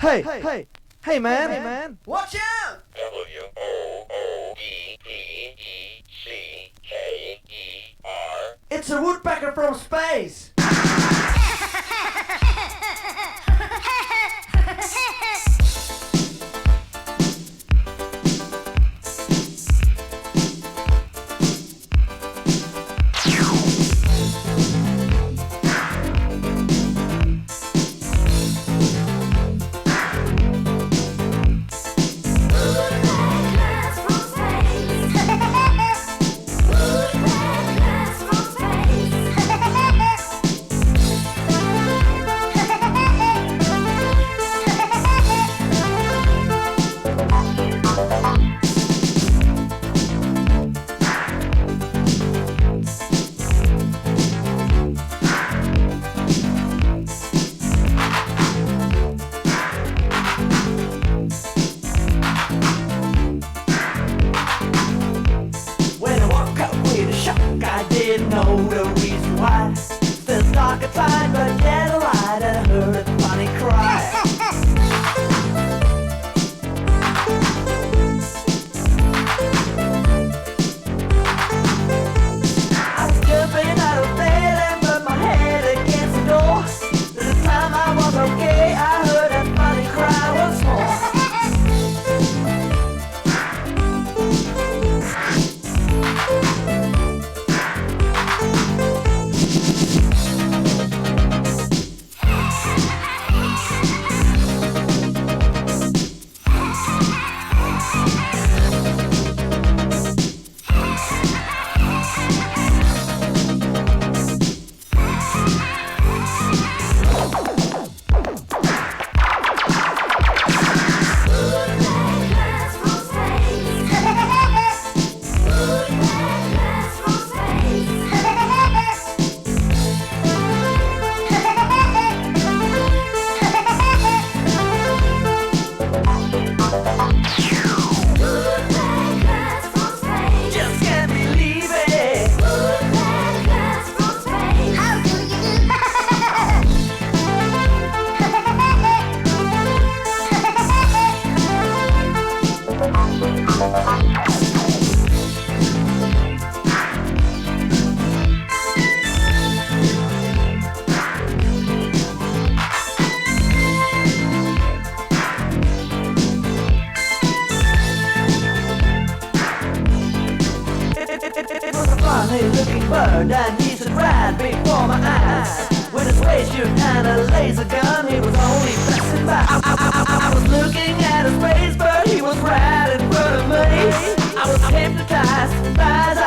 Hey, man. Watch out! Woodpecker. It's a woodpecker from space! I didn't know the reason why. Still dark outside, but yet a light, and I heard a funny cry. I was jumping out of bed and put my head against the door. The time I was okay, I heard that funny cry once more. Looking bird and he stood right before my eyes. With his waistcoat and a laser gun, he was only passing by. I was looking at his face, but he was right in front of me. I was hypnotized by his